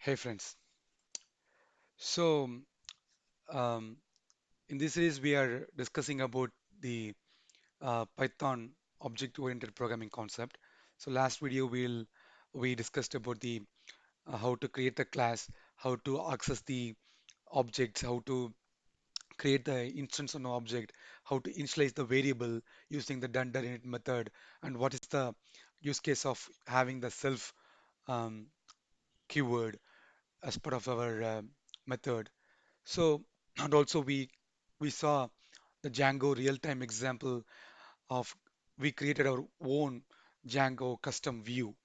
Hey friends. So um, in this series we are discussing about the Python object-oriented programming concept. So last video we discussed about the how to create a class, how to access the objects, how to create the instance on an object, how to initialize the variable using the done.init method, and what is the use case of having the self um, keyword as part of our method. So, and also we saw the Django real-time example of we created our own Django custom view,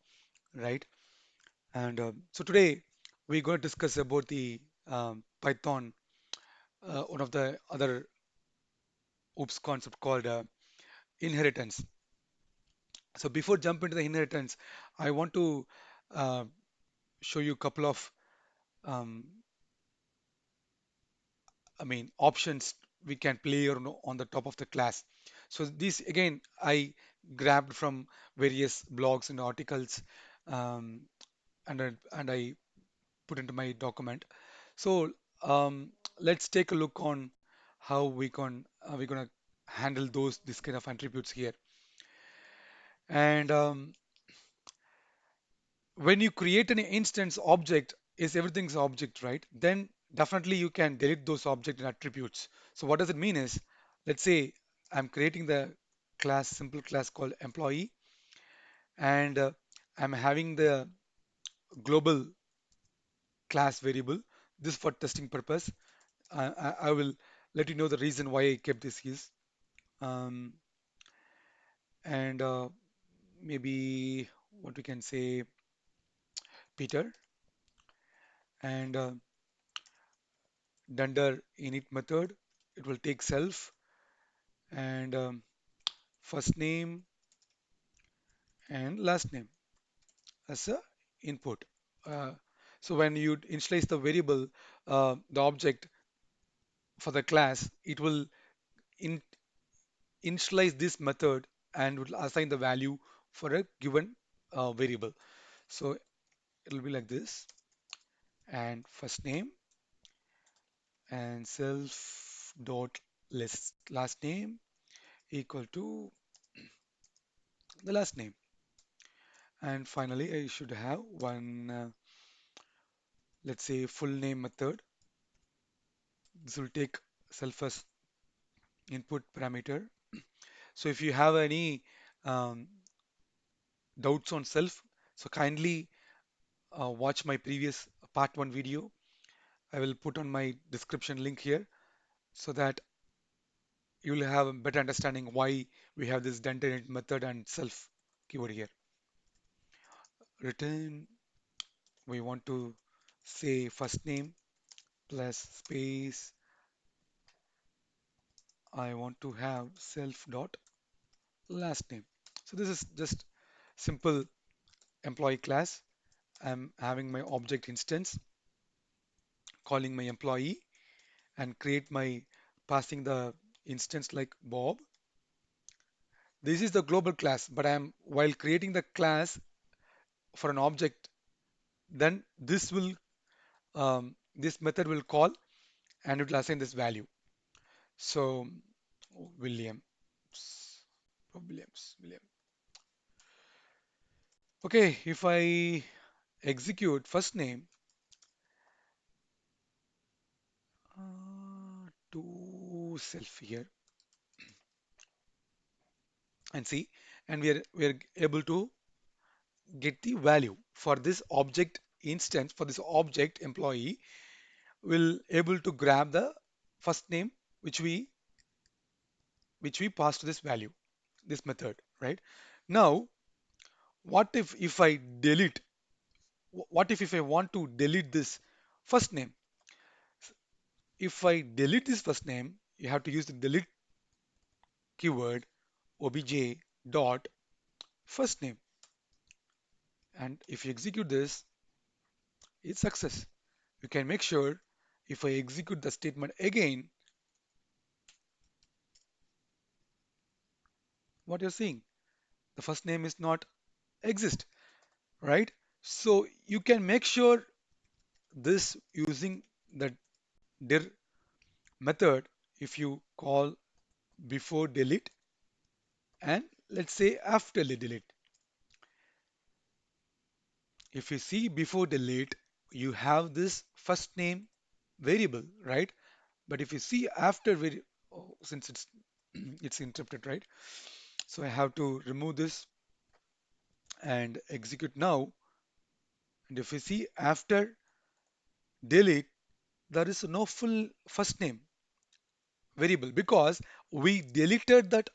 right? And so today we're going to discuss about the Python, one of the other OOPS concept called inheritance. So before jump into the inheritance, I want to uh, show you a couple of um, options we can play on the top of the class. So this again, I grabbed from various blogs and articles, um, and I put into my document. So let's take a look on how we're gonna handle those this kind of attributes here. And when you create an instance object, is everything's object, right? Then definitely you can delete those object and attributes. So what does it mean is, let's say I'm creating the simple class called employee, and I'm having the global class variable. This for testing purpose. I will let you know the reason why I kept this is, um, and maybe what we can say, Peter, and dunder init method. It will take self and first name and last name as a input. Uh, so when you initialize the variable, the object for the class, it will in initialize this method and will assign the value for a given variable. So it'll be like this, and first name and self dot last name equal to the last name. And finally, I should have one, let's say, full name method. This will take self as input parameter. So if you have any um, doubts on self, so kindly watch my previous part one video. I will put on my description link here so that you will have a better understanding why we have this dented method and self keyword here. Return, we want to say first name plus space. I want to have self dot last name. So this is just simple employee class. I'm having my object instance, calling my employee, and create my passing the instance like Bob. This is the global class, but I'm while creating the class for an object, then this method will call and it will assign this value. So William, William. Okay, if I execute first name to self here and see, and we are able to get the value for this object instance for this object employee will able to grab the first name which we pass to this value, this method, right? Now what if I delete, what if I want to delete this first name? If I delete this first name, you have to use the delete keyword obj dot first name, and if you execute this, it's success. You can make sure if I execute the statement again, what you're seeing, the first name is not exist, right? So you can make sure this using the dir method. If you call before delete and let's say after the delete. If you see before delete, you have this first name variable, right? But if you see after oh, since it's it's interrupted, right? So I have to remove this and execute now. And if you see after delete, there is no full first name variable because we deleted that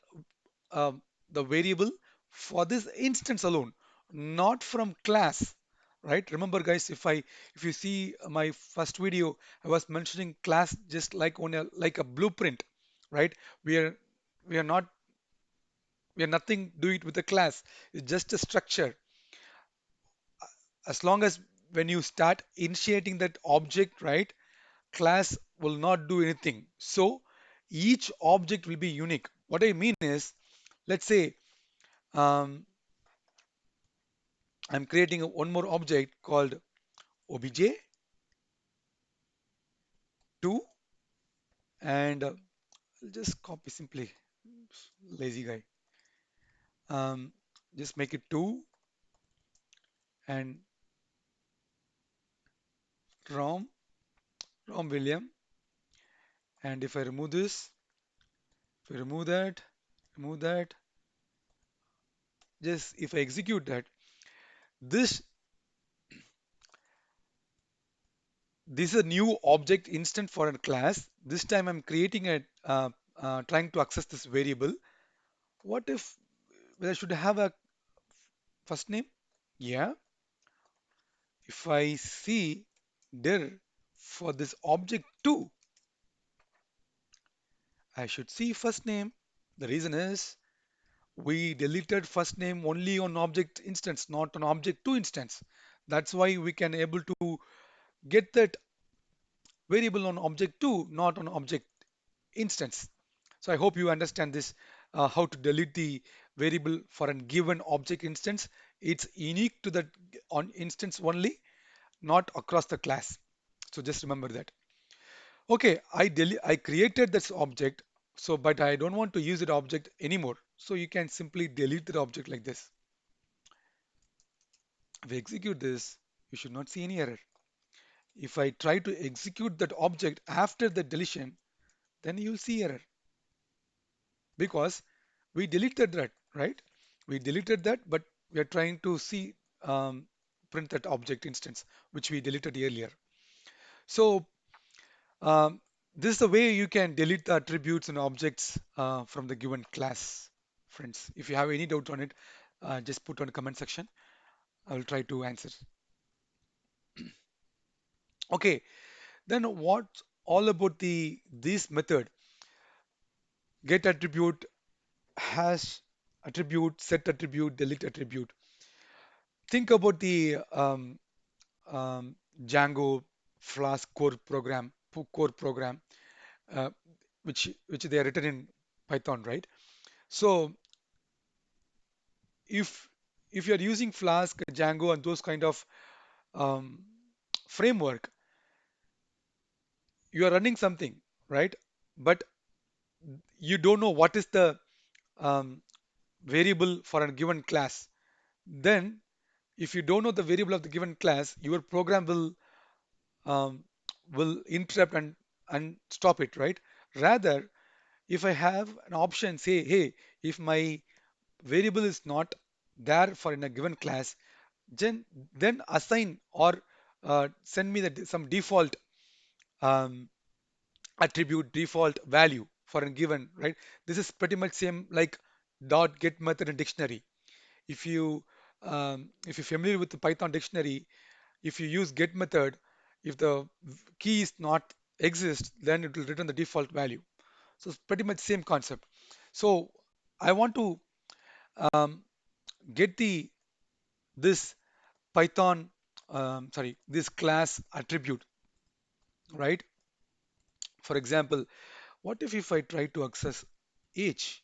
um, the variable for this instance alone, not from class, right? Remember, guys, if you see my first video, I was mentioning class just like on a like a blueprint, right? We are we are not we are nothing do it with a class. It's just a structure. As long as when you start initiating that object, right? Class will not do anything. So each object will be unique. What I mean is, let's say um, I'm creating one more object called obj2 and I'll just copy simply. Lazy guy. Um, just make it 2 and Rom, Rom William. And if I remove this, if I remove that, just if I execute that, this this is a new object instant for a class. This time I'm creating a trying to access this variable. What if I should have a first name? Yeah. If I see dir for this object too, I should see first name. The reason is we deleted first name only on object instance, not on object two instance. That's why we can able to get that variable on object two, not on object instance. So I hope you understand this, how to delete the variable for a given object instance. It's unique to that on instance only, not across the class. So just remember that. Okay, I created this object, so but I don't want to use that object anymore. So you can simply delete the object like this. If I execute this, you should not see any error. If I try to execute that object after the deletion, then you'll see error because we deleted that, right? We deleted that, but we are trying to see print that object instance which we deleted earlier. So um, this is the way you can delete the attributes and objects from the given class, friends. If you have any doubt on it, just put on the comment section. I will try to answer. Okay, then what all about the this method? Get attribute, hash attribute, set attribute, delete attribute. Think about the um, Django Flask core program, uh, which they are written in Python, right? So if you are using Flask, Django, and those kind of um, framework, you are running something, right? But you don't know what is the um, variable for a given class. Then, if you don't know the variable of the given class, your program um, will interrupt and stop it, right? Rather, if I have an option, say, hey, if my variable is not there for in a given class, then assign or send me some default um, attribute default value for a given, right? This is pretty much same like dot get method in dictionary. If you're familiar with the Python dictionary, if you use get method, if the key is not exist, then it will return the default value. So it's pretty much same concept. So I want to um, get the this Python, this class attribute, right? For example, what if I try to access age?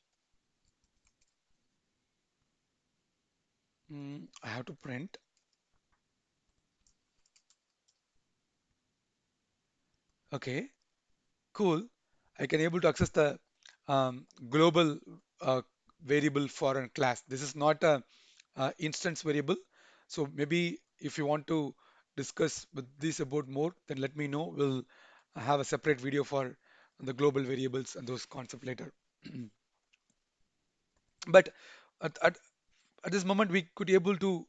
I have to print Okay, cool. I can able to access the global uh, variable for a class. This is not a, instance variable. So maybe if you want to discuss with this about more, then let me know. We'll have a separate video for the global variables and those concepts later. But at, at, at this moment, we could able to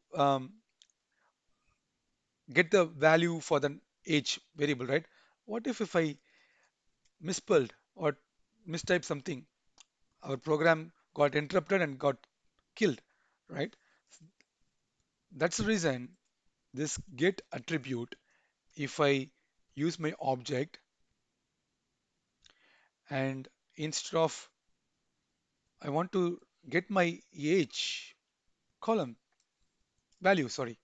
get the value for the age variable, right? What if I misspelled or mistyped something? Our program got interrupted and got killed, right? That's the reason this get attribute, if I use my object and instead of I want to get my age column value, sorry,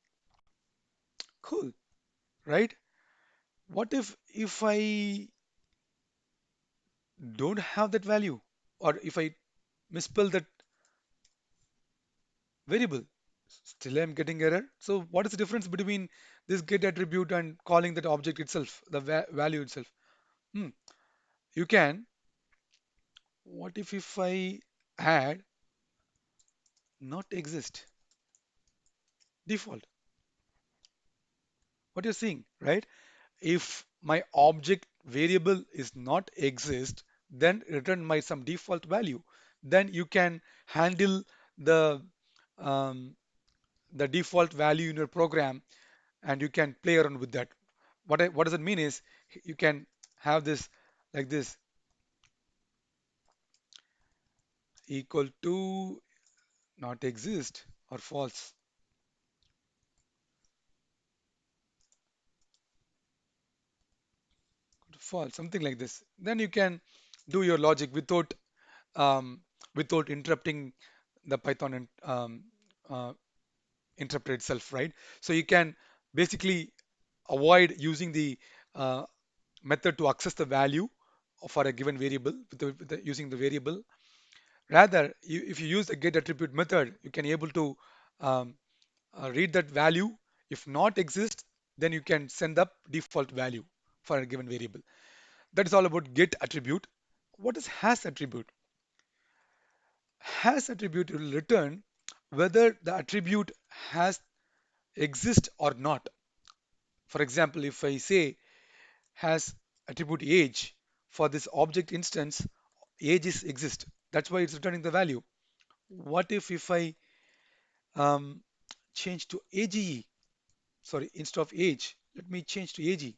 cool, right? What if I don't have that value or if I misspell that variable, still I'm getting error. So what is the difference between this get attribute and calling that object itself, the value itself? Hmm. You can, what if I add not exist default? What you're seeing, right? If my object variable is not exist, then return my some default value. Then you can handle the um, the default value in your program and you can play around with that. What does it mean is you can have this like this equal to not exist or false, false, something like this. Then you can do your logic um, without interrupting the Python and uh, interpreter itself, right? So you can basically avoid using the uh, method to access the value for a given variable using the variable. Rather, if you use the get attribute method, you can able to um, read that value. If not exist, then you can send up default value for a given variable. That is all about get attribute. What is has attribute? Has attribute will return whether the attribute has exist or not. For example, if I say has attribute age for this object instance, age is exist. That's why it's returning the value. What if I um, change to age? Sorry, instead of age, let me change to age.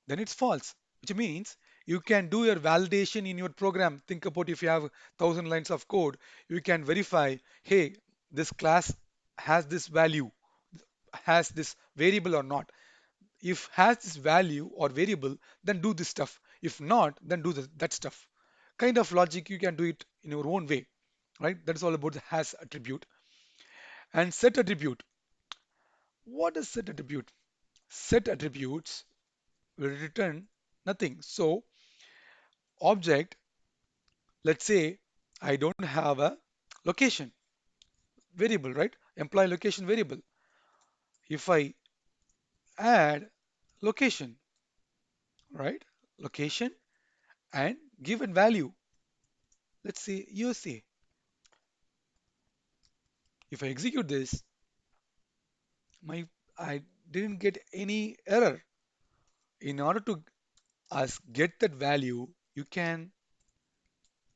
Then it's false, which means you can do your validation in your program. Think about if you have 1,000 lines of code, you can verify, hey, this class has this value, has this variable or not. If has this value or variable, then do this stuff. If not, then do that stuff. Kind of logic you can do it in your own way, right? That's all about the has attribute. And set attribute. What is set attribute? Set attributes will return nothing. So object, let's say I don't have a location variable, right? Employee location variable. If I add location, right? Location and given value, let's say USA. If I execute this, my I didn't get any error. In order to get that value, you can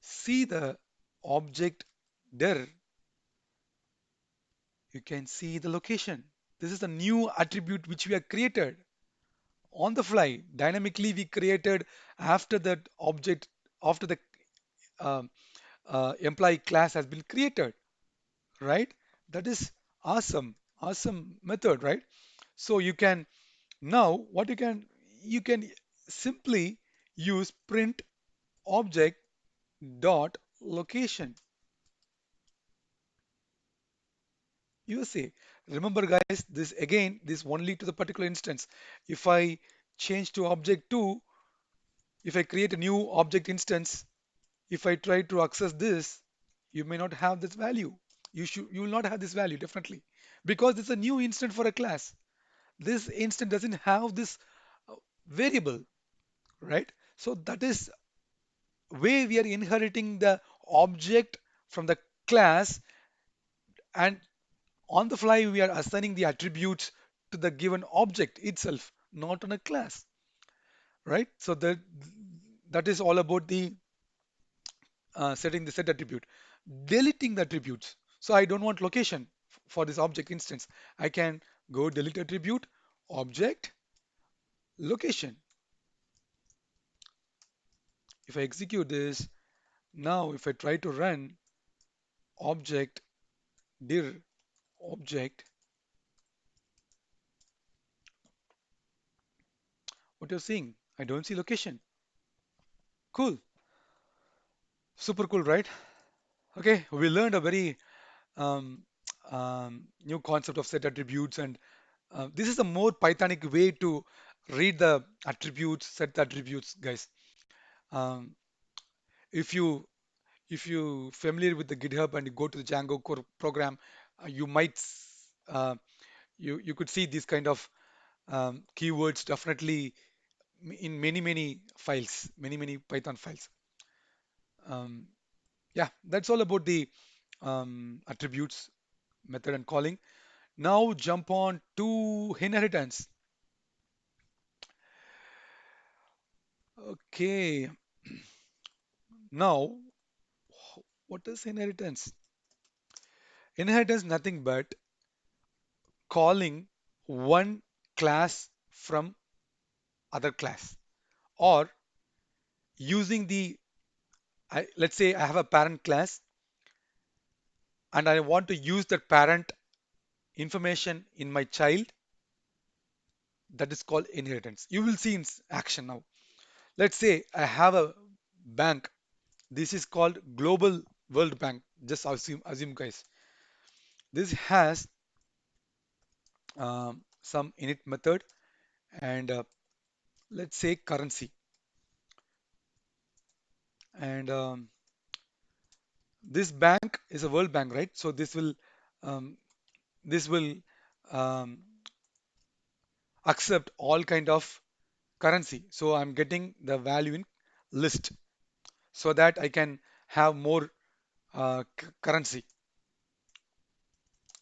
see the object there. You can see the location. This is a new attribute which we have created on the fly. Dynamically, we created after that object, after the um, employee class has been created, right? That is awesome, awesome method, right? So you can now what you can simply use print object dot location USA. Remember guys, this again, this only to the particular instance. If I change to object 2, if I create a new object instance, if I try to access this, you may not have this value. You will not have this value definitely because it's a new instance for a class. This instance doesn't have this variable, right? So that is way we are inheriting the object from the class, and on the fly we are assigning the attributes to the given object itself, not on a class, right? So that is all about the setting the set attribute, deleting the attributes. So I don't want location for this object instance. I can go delete attribute, object, location. If I execute this, now if I try to run object dir object, what you're seeing, I don't see location. Cool, super cool, right? Okay, we learned a very um, new concept of set attributes, and this is a more Pythonic way to read the attributes, set the attributes, guys. Um, if you if you familiar with the GitHub and you go to the Django core program, you might you could see these kind of keywords definitely in many files, many Python files. Um, yeah, that's all about the attributes method and calling. Now jump on to inheritance. Okay, now what is inheritance? Inheritance nothing but calling one class from other class, or using the let's say I have a parent class and I want to use that parent information in my child. That is called inheritance. You will see in action now. Let's say I have a bank. This is called Global World Bank. Just assume guys. This has some init method and let's say currency. And this bank is a World Bank, right? So um, this will um, accept all kind of currency. So I'm getting the value in list so that I can have more currency.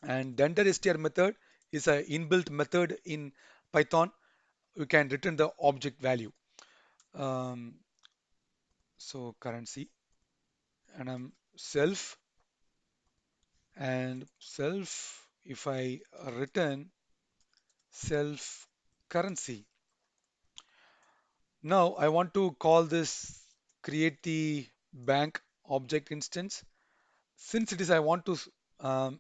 And the str method is a inbuilt method in Python. We can return the object value. Um, so currency and I'm self and self. If I return self currency, now I want to call this create the bank object instance. Since it is I want to um,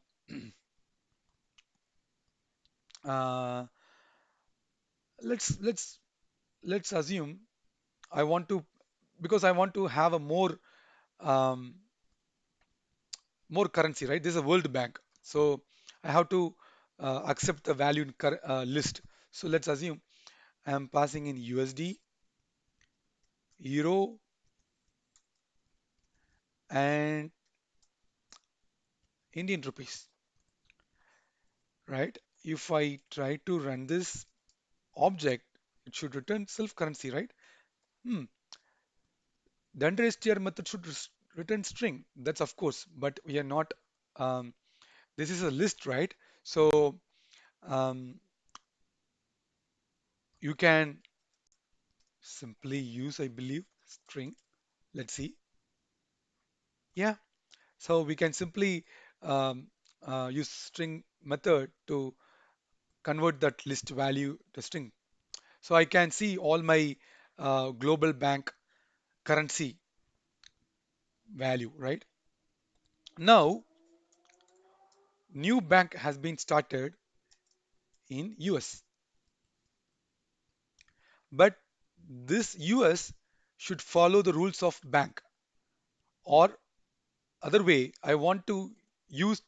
uh, let's let's assume I want to because I want to have a um, more currency, right? This is a World Bank, so I have to accept the value in list. So let's assume I am passing in USD, Euro, and Indian rupees, right? If I try to run this object, it should return self currency, right? Hmm. The understr method should return string. That's of course, but we are not. Um, this is a list, right? So um, you can simply use, I believe, string. Let's see. Yeah. So we can simply um, use string method to convert that list value to string. So I can see all my global bank currency value, right? Now, new bank has been started in US, but this US should follow the rules of bank, or other way, I want to use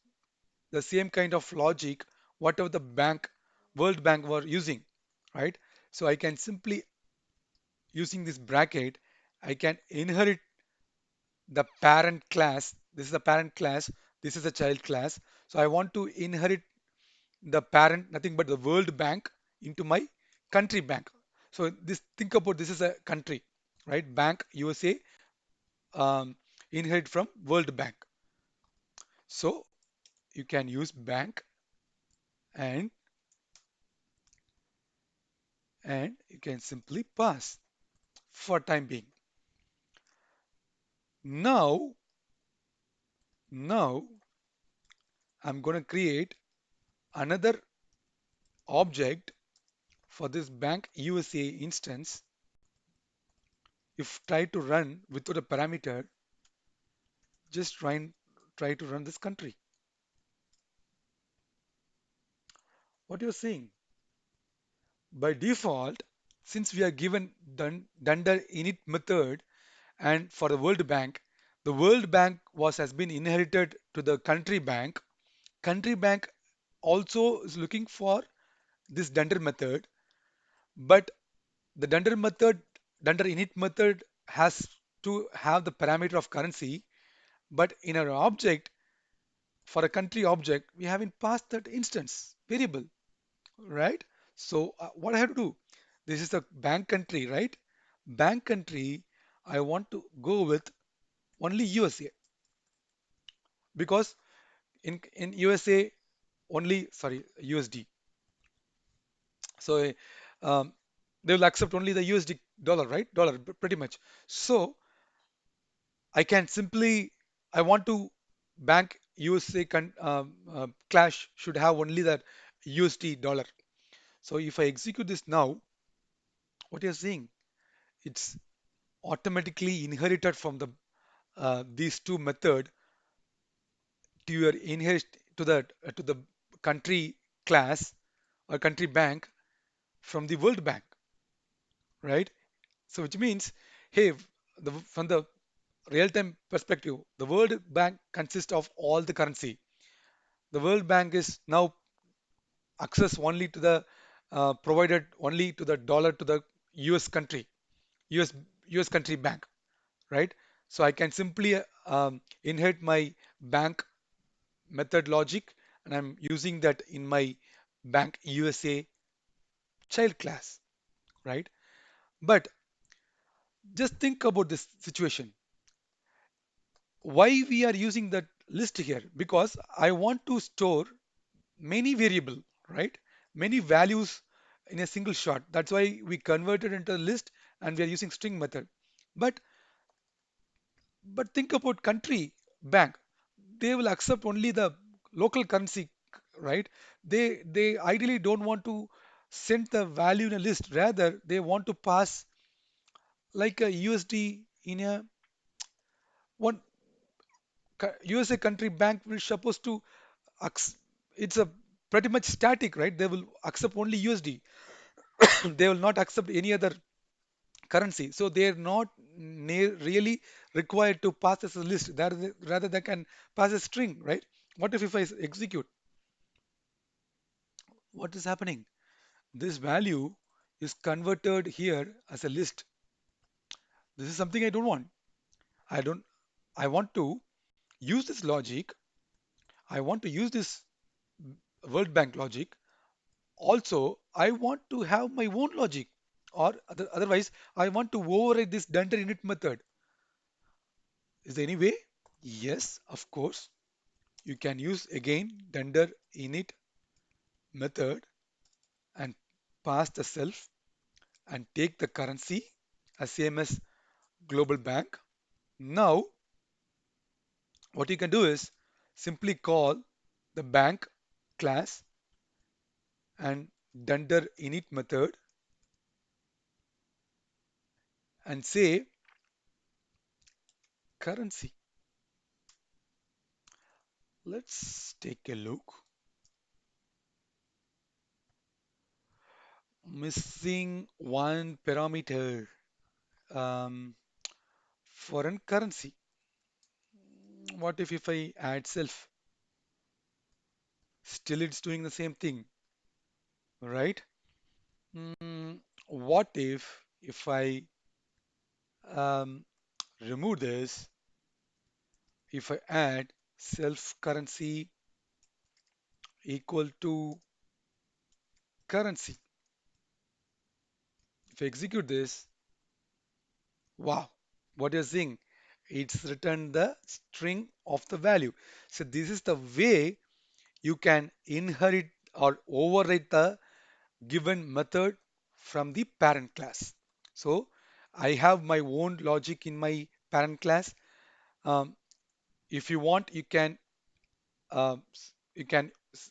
the same kind of logic whatever the bank, World Bank were using, right? So I can simply using this bracket, I can inherit the parent class. This is the parent class. This is a child class. So I want to inherit the parent, nothing but the World Bank into my country bank. So this think about this is a country, right? Bank USA um, inherit from World Bank. So you can use bank and you can simply pass for time being. Now, now I'm going to create another object for this bank USA instance. If try to run without a parameter, just try to run this country. What you're seeing by default, since we are given dunder init method, and for the World Bank was has been inherited to the country bank. Country bank also is looking for this dunder method, but the dunder init method has to have the parameter of currency. But in our object, for a country object, we haven't passed that instance variable, right? So what I have to do? This is the bank country, right? Bank country, I want to go with only USA because in USA only sorry USD. So they will accept only the USD dollar, right? Dollar pretty much. So I can simply I want to bank USA clash should have only that USD dollar. So if I execute this now, what you're seeing, it's automatically inherited from the these two method to your inherit to the country class or country bank from the World Bank, right? So which means, hey, from the real-time perspective, the World Bank consists of all the currency. The World Bank is now access only to the provided only to the dollar to the US country, US US country bank, right? So I can simply inherit my bank method logic, and I'm using that in my bank USA child class, right? But just think about this situation. Why we are using that list here? Because I want to store many variable, right? Many values in a single shot. That's why we converted into a list and we are using string method. But think about country bank. They will accept only the local currency, right? They ideally don't want to send the value in a list. Rather, they want to pass like a USD in a one USA country bank will supposed to acc- it's a pretty much static, right? They will accept only USD. They will not accept any other currency. So they are not really required to pass as a list. Rather they can pass a string, right? What if I execute? What is happening? This value is converted here as a list. This is something I don't want. I don't. I want to use this logic. I want to use this World Bank logic. Also, I want to have my own logic, or otherwise, I want to override this dunder init method. Is there any way? Yes, of course. You can use again dunder init method and pass the self and take the currency as same as global bank. Now, what you can do is simply call the bank class and dunder init method and say currency. Let's take a look. Missing one parameter. Um, Foreign currency. What if I add self? Still it's doing the same thing, right? What if I um, remove this, if I add self currency equal to currency, If I execute this, wow, what you're seeing, it's returned the string of the value. So this is the way you can inherit or override the given method from the parent class. So I have my own logic in my parent class. Um, if you want, you can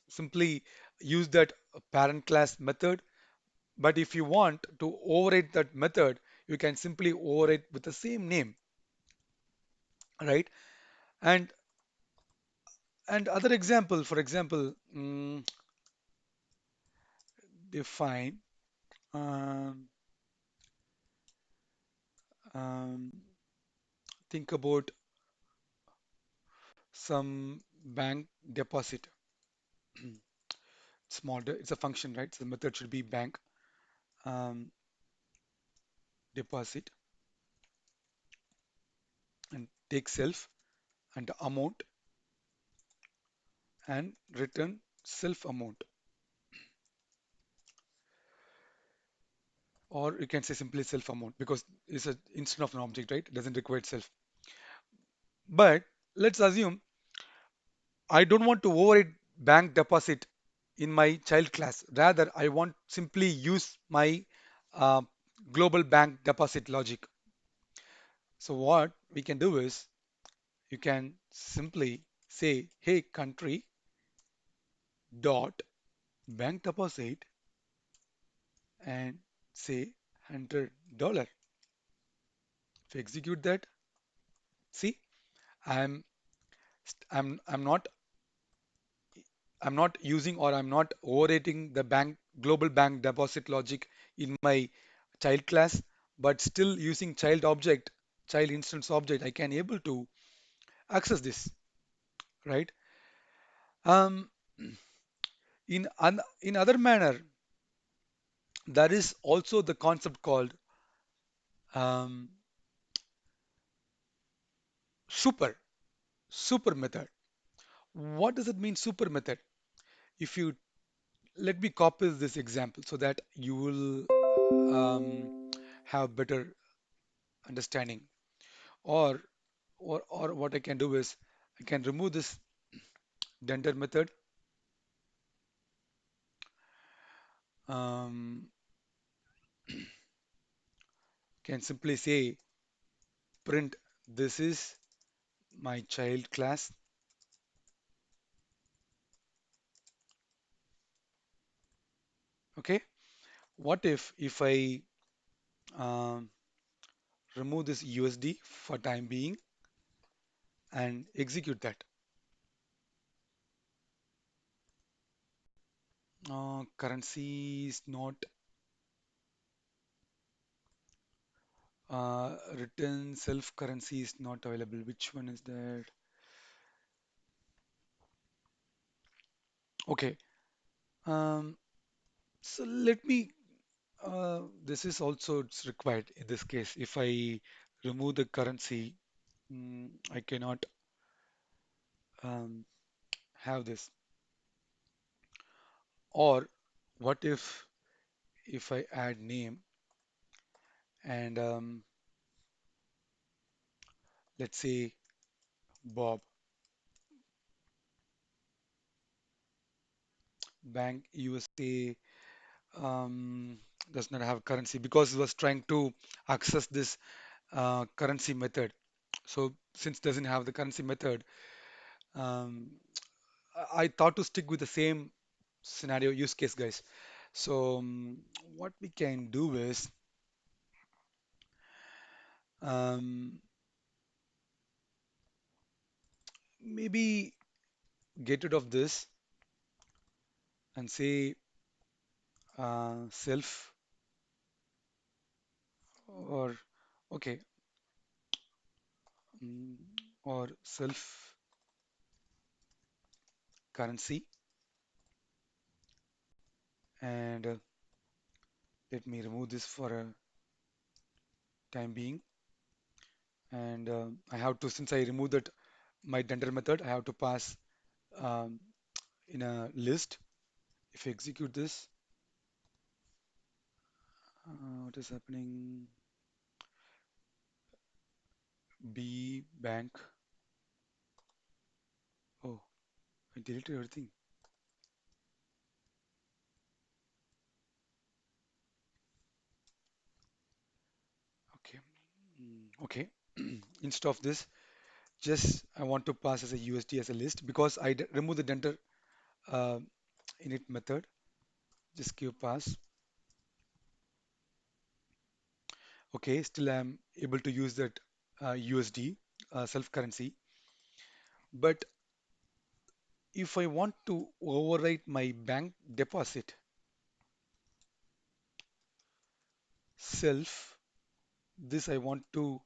simply use that parent class method. But if you want to override that method, you can simply override with the same name, right? And other example, for example, define um, um, think about some bank deposit. It's a function, right? So the method should be bank um, deposit and take self and amount and return self amount. Or you can say simply self amount because it's a instead of an object, right? It doesn't require self. But let's assume I don't want to override bank deposit in my child class. Rather, I want simply use my uh, global bank deposit logic. So what we can do is you can simply say, hey, country dot bank deposit and say $100. If you execute that, see, I'm I'm not using or I'm not overrating the bank global bank deposit logic in my child class, but still using child instance object, I can able to access this, right? Um, in other manner, there is also the concept called um, super super method. What does it mean super method? If you let me copy this example so that you will have better understanding. Or or what I can do is I can remove this dender method. Um, can simply say print this is my child class. Okay. What if I um, remove this USD for time being and execute that? Currency is not written self currency is not available. Which one is that? Okay. Um, so let me. This is also it's required in this case. If I remove the currency, I cannot um, have this. Or what if I add name and let's say Bob Bank USA does not have currency because it was trying to access this currency method. So since doesn't have the currency method, um, I thought to stick with the same scenario use case, guys. So what we can do is um, maybe get rid of this and say self or okay mm, or self currency and let me remove this for a time being and I have to since I removed that my dender method I have to pass um, in a list if I execute this what is happening? B bank. Oh, I deleted everything. Okay. Okay. Instead of this, just I want to pass as a USD as a list because I remove the denter uh, init method. Just give pass. Okay. Still, I'm able to use that USD self currency. But if I want to overwrite my bank deposit self, this I want to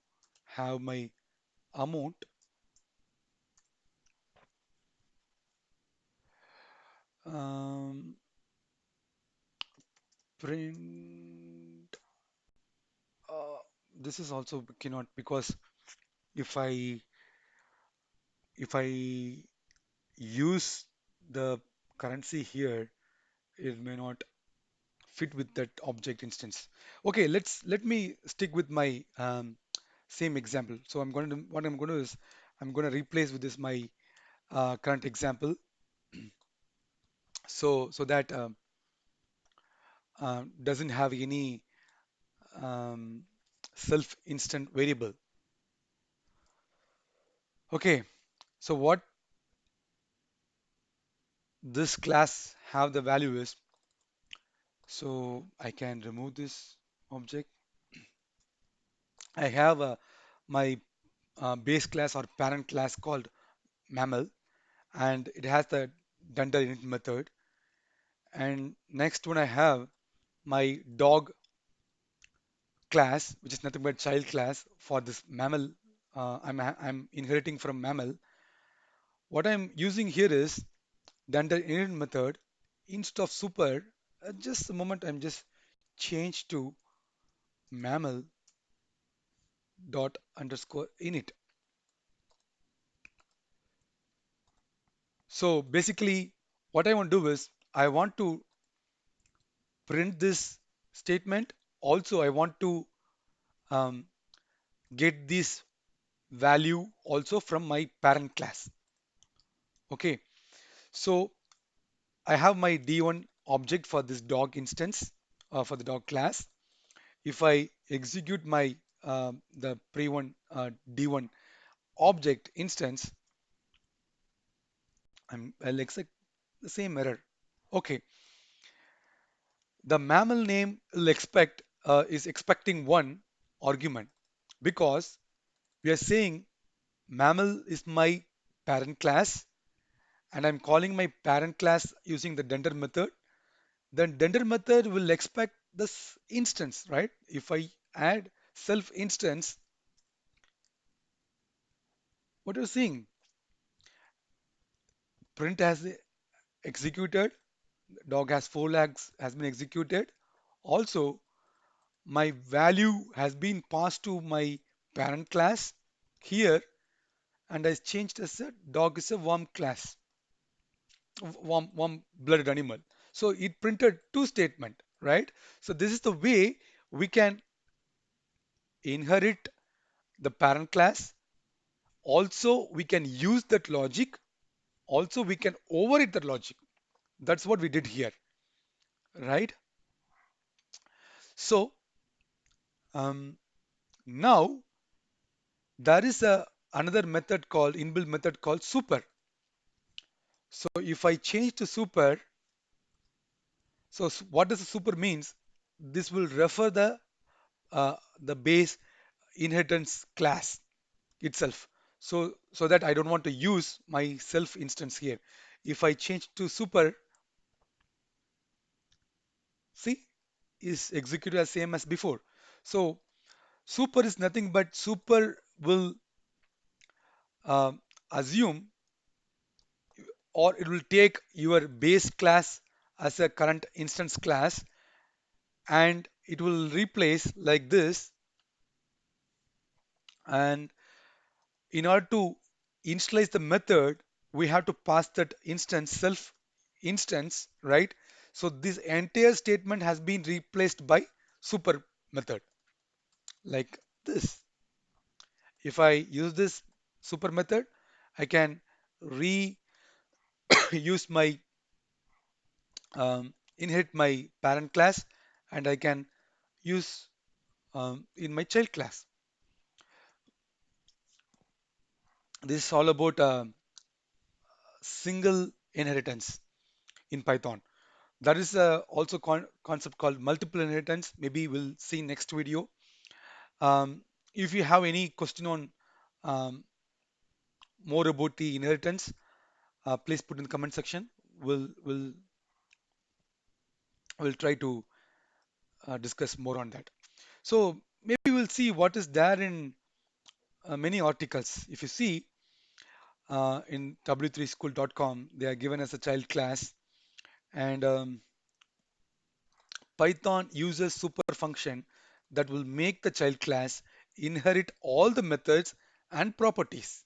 have my amount um, print. Uh, this is also cannot because if I use the currency here, it may not fit with that object instance. Okay, let me stick with my same example. So I'm going to what I'm going to do is I'm going to replace with this my current example. So that doesn't have any um, self instant variable. Okay, so what this class have the value is, so I can remove this object. I have my base class or parent class called mammal, and it has the dunder init method. And next one I have my dog class, which is nothing but child class for this mammal. I'm inheriting from mammal. What I'm using here is dunder init method instead of super. Just a moment, I'm just change to mammal dot underscore init. So basically, what I want to do is I want to print this statement. Also, I want to um, get this value also from my parent class. Okay, so I have my D1 object for this dog instance for the dog class. If I execute my the pre1 D1 object instance, I'll expect the same error. Okay, the mammal name will expect is expecting one argument because we are saying mammal is my parent class and I'm calling my parent class using the dunder method. Then dunder method will expect this instance, right? If I add self instance, what you're seeing, print has executed, dog has 4 lakhs has been executed. Also, my value has been passed to my parent class here and I changed as a dog is a warm class, warm blooded animal. So it printed two statement, right? So this is the way we can inherit the parent class. Also, we can use that logic. Also, we can override that logic. That's what we did here, right? So now there is a another method called inbuilt method called super. So if I change to super, so what does the super means? This will refer the base inheritance class itself. So that I don't want to use my self instance here. If I change to super, see, is executed as same as before. So super is nothing but super will assume or it will take your base class as a current instance class and it will replace like this. And in order to initialize the method, we have to pass that instance self instance, right? So this entire statement has been replaced by super. method like this. If I use this super method, I can reuse my inherit my parent class, and I can use in my child class. This is all about single inheritance in Python. There is also concept called multiple inheritance. Maybe we'll see next video. Um, if you have any question on um, more about the inheritance, please put in the comment section. We'll try to discuss more on that. So maybe we'll see what is there in many articles. If you see in w3school.com, they are given as a child class, and Python uses super function that will make the child class inherit all the methods and properties,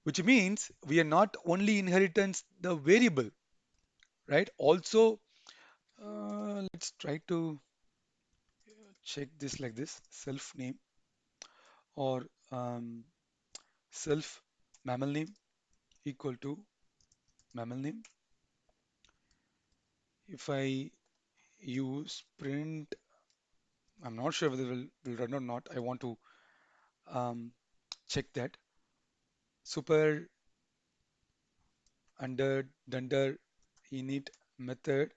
which means we are not only inheritance the variable, right? Also, let's try to check this like this: self name or self mammal name equal to mammal name. If I use print, I'm not sure whether will run or not. I want to um, check that. Super under dunder init method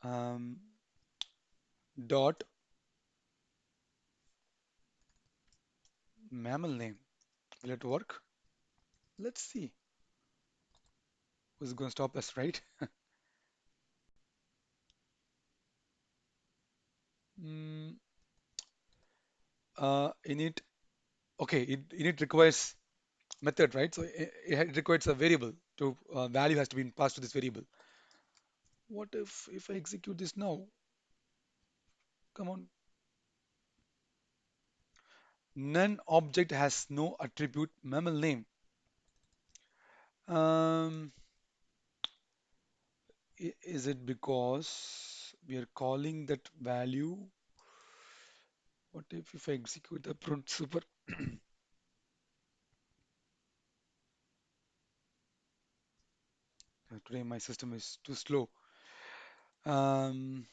um, dot mammal name. Will it work? Let's see. Who's going to stop us, right? Mm, init. Okay, init requires method, right? So it requires a variable to value has to be passed to this variable. What if I execute this now? Come on. None object has no attribute mammal name. Um, is it because we are calling that value? What if I execute the print super? Today my system is too slow. Um,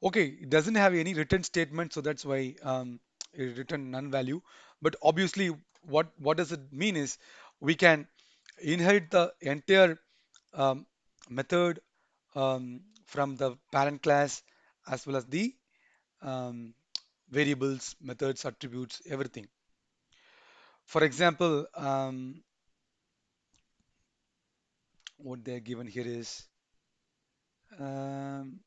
okay, it doesn't have any return statement, so that's why it returned none value. But obviously, what does it mean is we can inherit the entire um, method from the parent class as well as the um, variables, methods, attributes, everything. For example, what they're given here is um,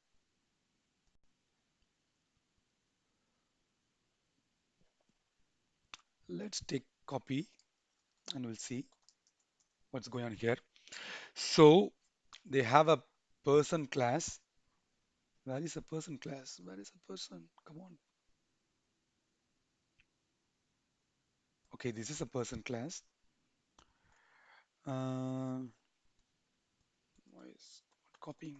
let's take copy and we'll see what's going on here. So they have a person class. Where is a person class? Where is a person? Come on. Okay, this is a person class. Uh, why is not copying?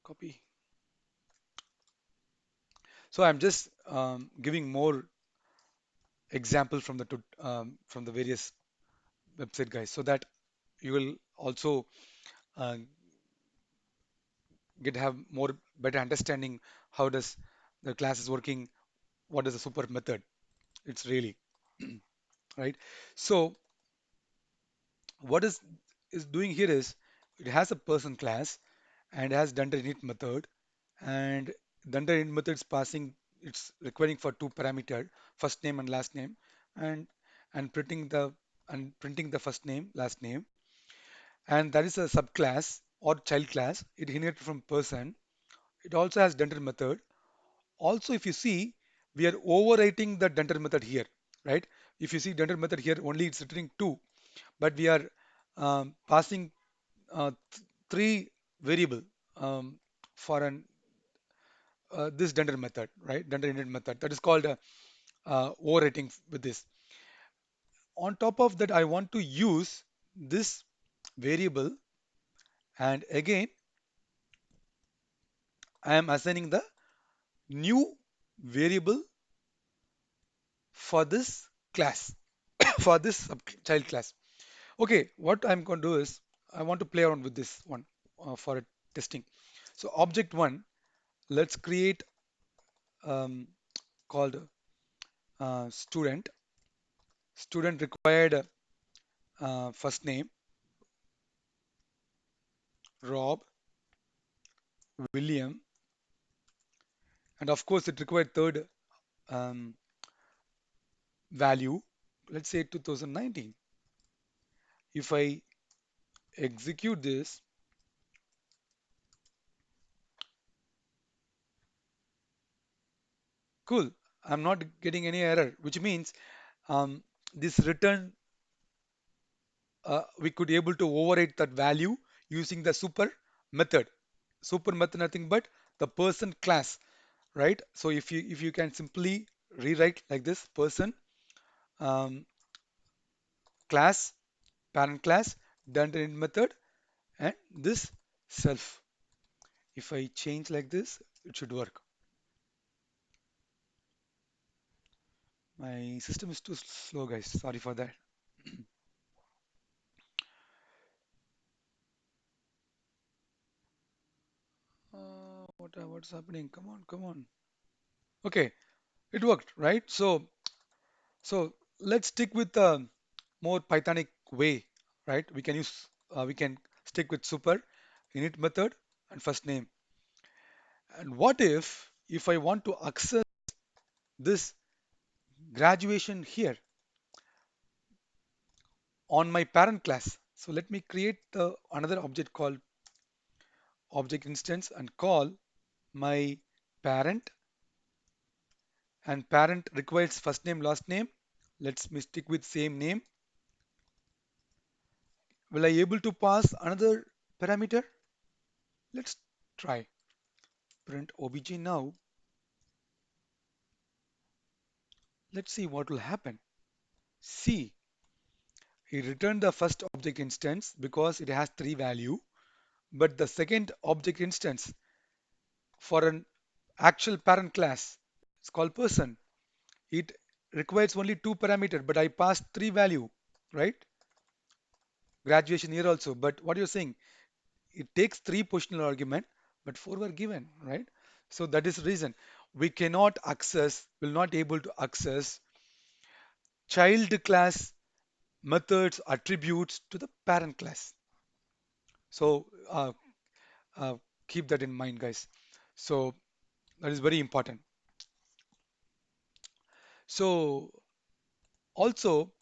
Copy. So I'm just giving more example from the from the various website guys, so that you will also uh, get have more better understanding how does the class is working, what is the super method. It's really right. So what is doing here is it has a person class and has done the init method, and then the init method is passing, it's requiring for two parameter, first name and last name, and and printing the printing the first name last name, and that is a subclass or child class. It inherited from person. It also has dender method. Also, if you see, we are overwriting the dender method here, right? If you see dender method here, only it's returning two, but we are passing three variable um, for an this dender method, right? Dender init method. That is called overwriting with this. On top of that, I want to use this variable, and again. I am assigning the new variable for this class, for this child class. Okay, what I'm going to do is I want to play around with this one for testing. So object one, let's create um, called student. Student required first name Rob, William, and of course it required third um, value. Let's say 2019. If I execute this, cool. I'm not getting any error, which means this return we could able to override that value using the super method. Super method nothing but the person class, right? So if you can simply rewrite like this person um, class parent class done in method and this self. If I change like this, it should work. My system is too slow, guys. Sorry for that. What's happening? Come on, come on. Okay, it worked, right? So let's stick with the more Pythonic way, right? We can stick with super init method and first name. And what if I want to access this graduation here on my parent class? So let me create the another object called object instance and call my parent, and parent requires first name last name. Let's me stick with same name. Will I able to pass another parameter? Let's try print obj now. Let's see what will happen. See, it returned the first object instance because it has three value, but the second object instance for an actual parent class, it's called person. It requires only two parameter, but I passed three value, right? Graduation here also. But what you're saying, it takes three positional argument, but four were given, right? So that is the reason we cannot access, will not able to access child class methods attributes to the parent class. So uh, keep that in mind, guys. So that is very important. So also,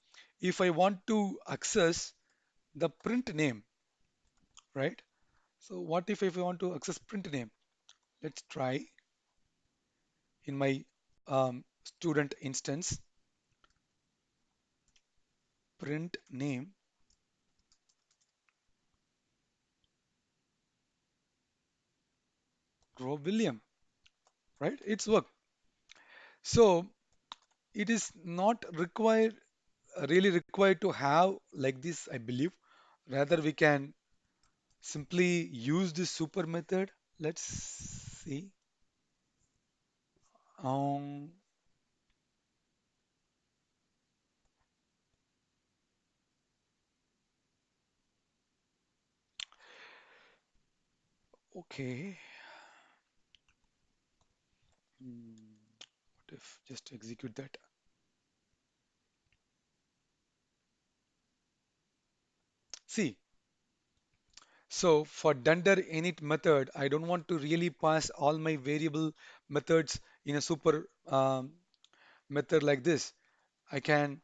if I want to access the print name, right? So what if I want to access print name? Let's try in my student instance print name Rob William, right? It's work. So it is not required, really required to have like this, I believe. Rather, we can simply use this super method. Let's see. Um, okay. What if just execute that? See, so for dunder init method, I don't want to really pass all my variable methods in a super method like this. I can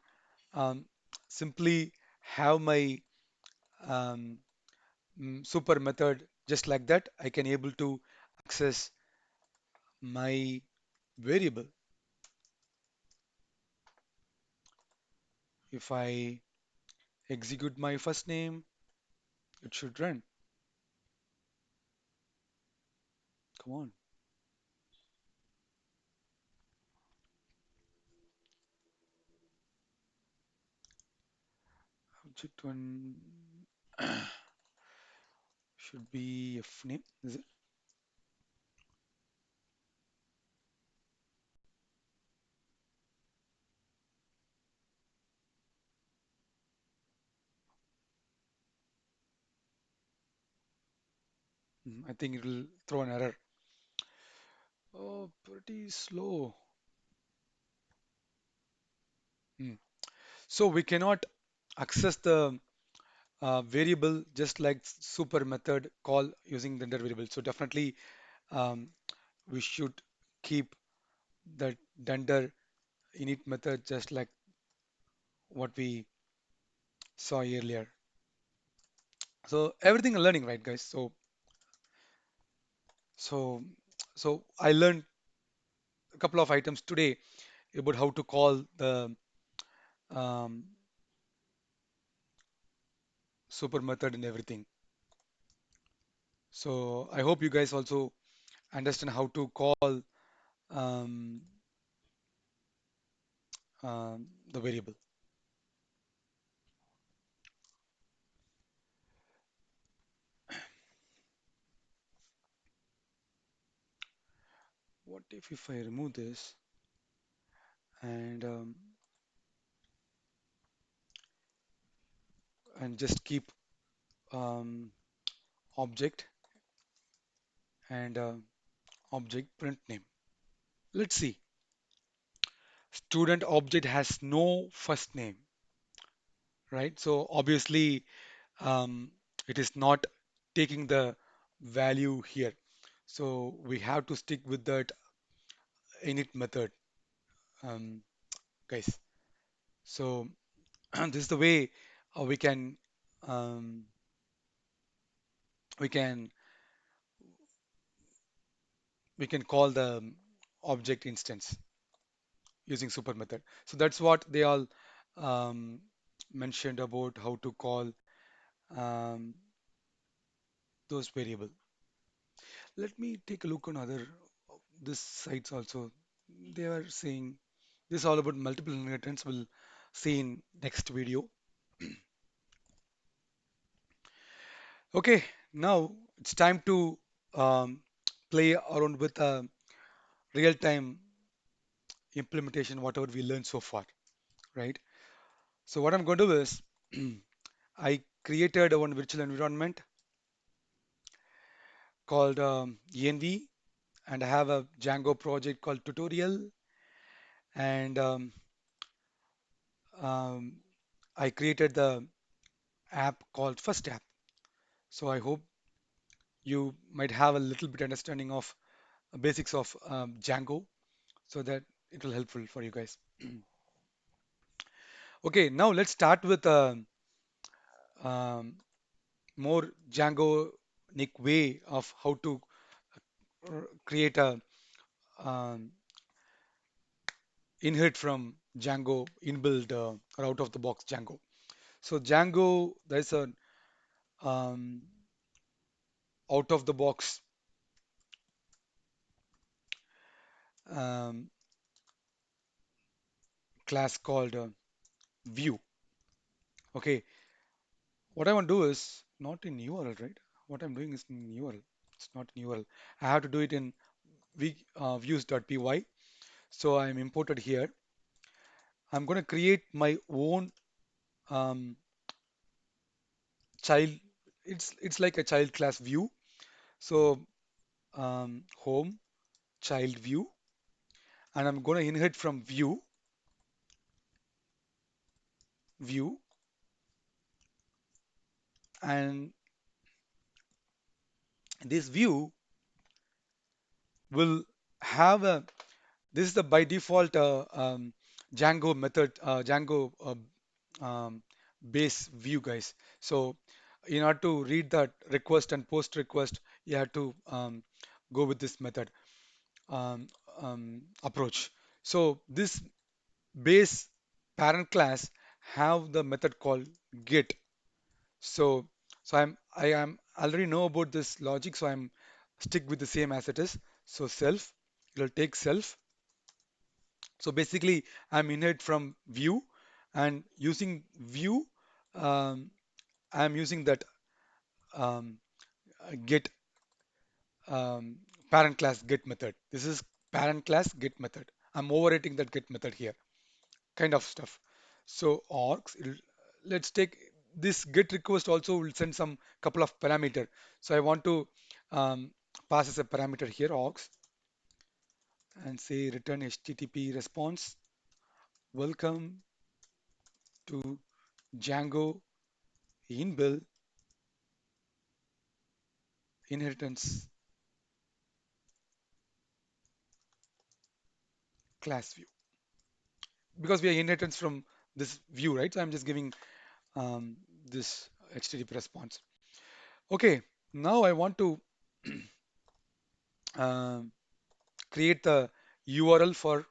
um, simply have my um, super method just like that. I can able to access my variable. If I execute my first name, it should run. Come on. Object one should be F name, is it? I think it will throw an error. Oh, pretty slow. Hmm. So we cannot access the variable just like super method call using the render variable. So definitely um, we should keep that render init method just like what we saw earlier. So everything learning, right, guys? So so I learned a couple of items today about how to call the um, super method and everything. So I hope you guys also understand how to call um, the variable. What if I remove this and and just keep um, object and object print name. Let's see. Student object has no first name, right? So obviously um, it is not taking the value here. So we have to stick with that init method, um, guys. So this is the way we can um, we can we can call the object instance using super method. So that's what they all um, mentioned about how to call um, those variable. Let me take a look on other this sites also. They are saying this is all about multiple inheritance. We'll see in next video. Okay, now it's time to um, play around with a real-time implementation, whatever we learned so far, right? So what I'm going to do is I created one virtual environment called ENV, and I have a Django project called tutorial, and um, I created the app called first app. So I hope you might have a little bit understanding of basics of Django, so that it will helpful for you guys. Okay, now let's start with a um, more Django-nic way of how to create a um, inherit from Django inbuilt or out of the box Django. So Django, there's a um, out of the box um, class called view. Okay, what I want to do is not in URL, right? What I'm doing is in URL. It's not in URL. I have to do it in views.py. So I'm imported here. I'm going to create my own um, child. It's like a child class view. So home child view, and I'm going to inherit from view, and this view will have a this is the by default Django method Django base view, guys. So in order to read that request and post request, you have to go with this method um, approach. So this base parent class have the method called get. So I am already know about this logic, so I'm stick with the same as it is. So self, it'll take self. So basically, I'm inherit from view, and using view, um, I'm using that um, get um, parent class get method. This is parent class get method. I'm overwriting that get method here, kind of stuff. So args, let's take. this get request also will send some couple of parameter. So I want to um, pass as a parameter here args and say return HTTP response. Welcome to Django inbuilt inheritance class view because we are inheritance from this view, right? So I'm just giving um, this HTTP response. Okay, now I want to um, create the URL for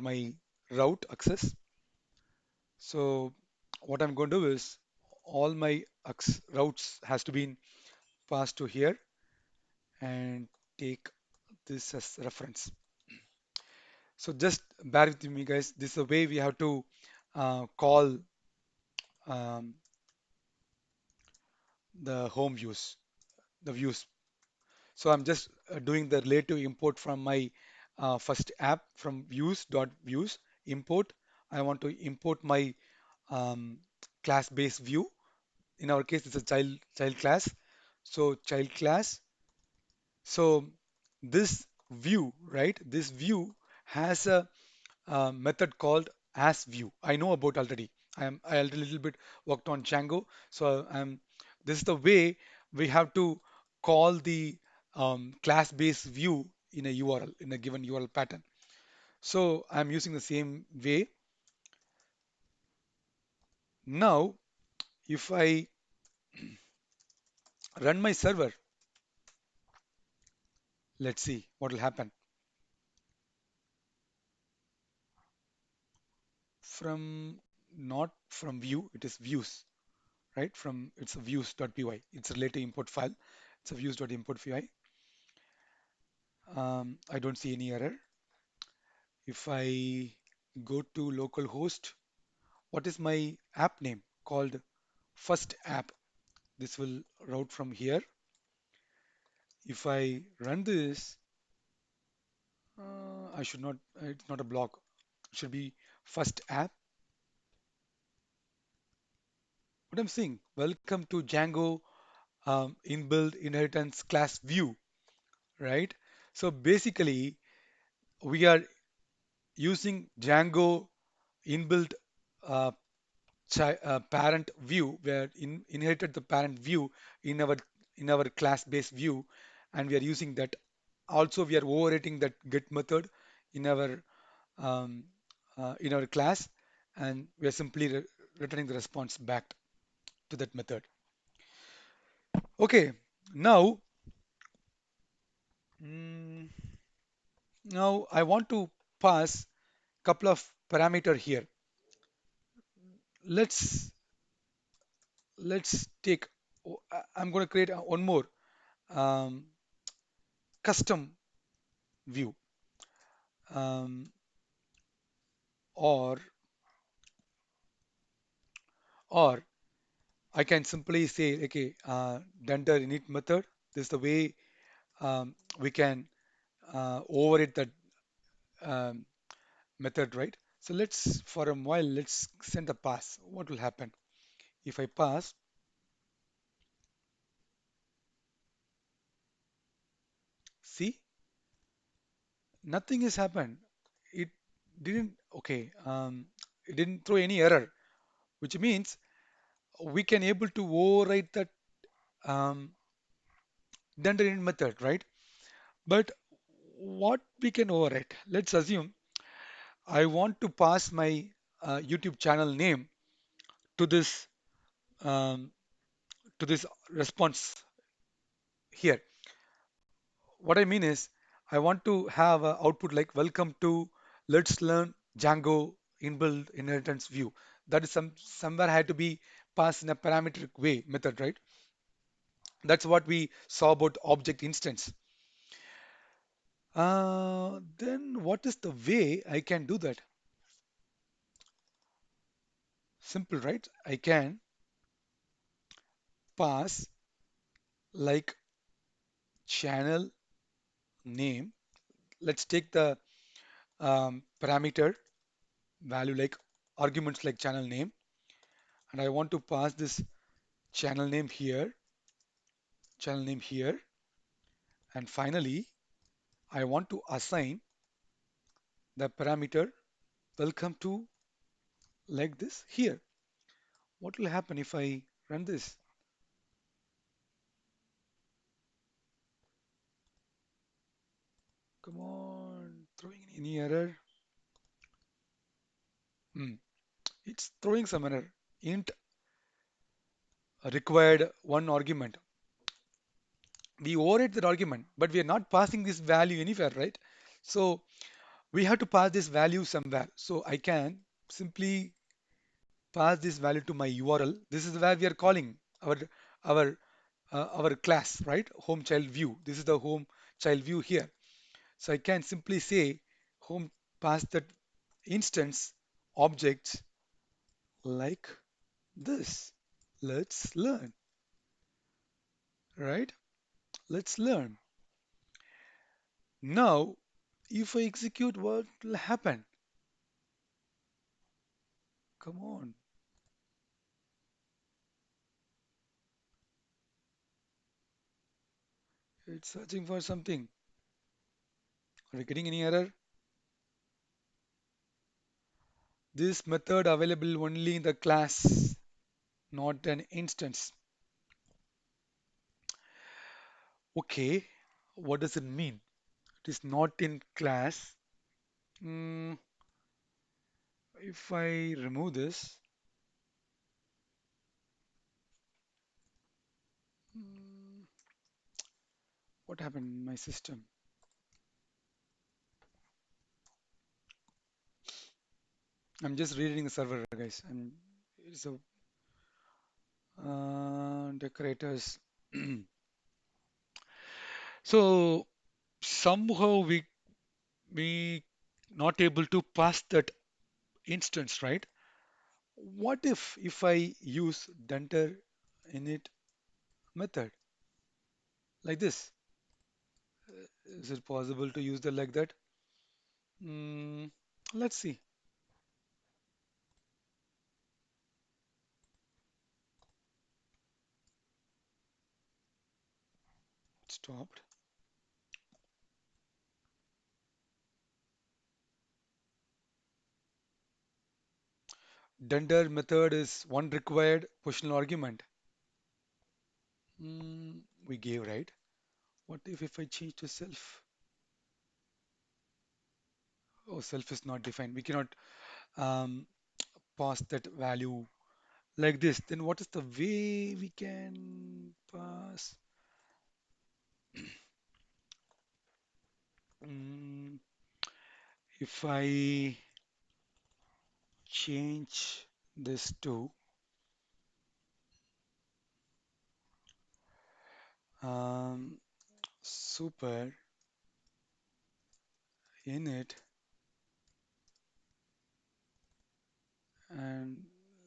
my route access. So what I'm going to do is all my routes has to be passed to here and take this as reference. So just bear with me, guys. This is the way we have to call um, the home views, the views. So I'm just doing the relative import from my first app from views.views import. I want to import my um, class-based view. In our case, it's a child class. So child class. So this view, right? This view has a method called as view. I know about already. I a little bit worked on Django. So this is the way we have to call the class-based view in a URL, in a given URL pattern. So I'm using the same way. Now, if I run my server, let's see what will happen. From not from view, it is views, right? From it's a views.py. It's a related import file. It's a views.import.py. I don't see any error. If I go to localhost, what is my app name? Called first app. This will route from here. If I run this, I should not, it's not a block. It should be first app. What I'm seeing, welcome to Django inbuilt inheritance class view, right? So basically, we are using Django inbuilt uh, parent view where inherited the parent view in our class-based view, and we are using that. Also, we are overwriting that get method in our um, in our class, and we are simply returning the response back to that method. Okay, now mm, now I want to pass couple of parameter here. Let's take. I'm going to create one more um, custom view, um, or or I can simply say, okay, dunder init method. This is the way we can override that um, method, right? So let's, for a while, let's send a pass. What will happen if I pass? See, nothing has happened. It didn't. Okay, it didn't throw any error, which means we can able to override that um, dunder init method, right? But what we can overwrite? Let's assume I want to pass my YouTube channel name to this um, to this response here. What I mean is, I want to have an output like "Welcome to Let's Learn Django Inbuilt Inheritance View." That is somewhere had to be passed in a parametric way method, right? That's what we saw about object instance. Then what is the way I can do that? Simple, right? I can pass like channel name. Let's take the parameter value like arguments like channel name, and I want to pass this channel name here, and finally, I want to assign the parameter welcome to like this here. What will happen if I run this? Come on, throwing any error? Hmm, it's throwing some error. Int required one argument. We override that argument, but we are not passing this value anywhere, right? So we have to pass this value somewhere. So I can simply pass this value to my URL. This is where we are calling our our class, right? Home child view. This is the home child view here. So I can simply say home pass that instance objects like this. Let's learn, right? Let's learn. Now, if I execute, what will happen? Come on. It's searching for something. Are you getting any error? This method available only in the class, not an instance. Okay, what does it mean? It is not in class. Mm, if I remove this, mm, what happened in my system? I'm just reading the server, guys. It's a decorators. So somehow we not able to pass that instance, right? What if I use denter init method like this? Is it possible to use the like that? Mm, let's see. Stopped. Dender method is one required positional argument. We gave right. What if I change to self? Oh, self is not defined. We cannot um, pass that value like this. Then what is the way we can pass? Mm, if I change this to um, super init and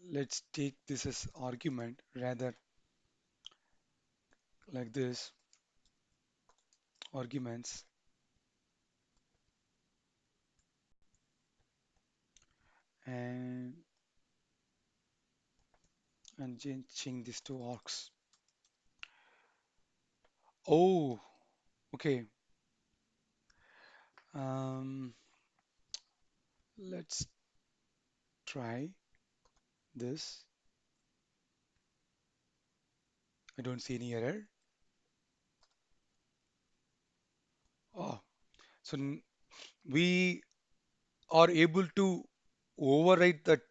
let's take this as argument rather like this arguments and changing this to args. Oh, okay. Um, let's try this. I don't see any error. Oh, so we are able to override that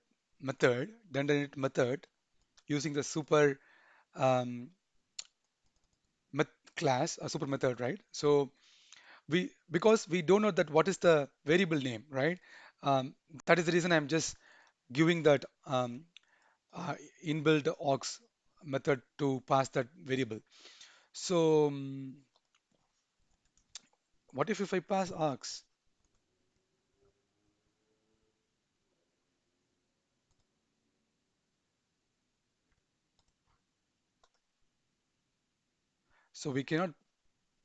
method, dendrit method, using the super um, class, a super method, right? So we because we don't know that what is the variable name, right? That is the reason I'm just giving that uh, inbuilt aux method to pass that variable. So what if I pass args? So we cannot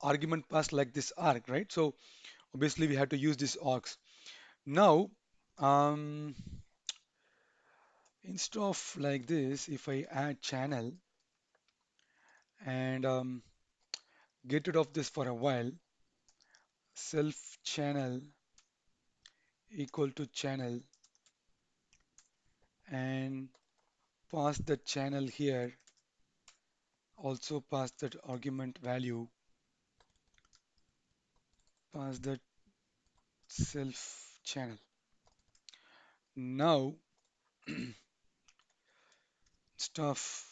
argument pass like this arg, right? So obviously we have to use this args. Now, um, Instead of like this, if I add channel and get rid of this for a while, self channel equal to channel and pass the channel here, also pass that argument value, pass the self channel. Now, stuff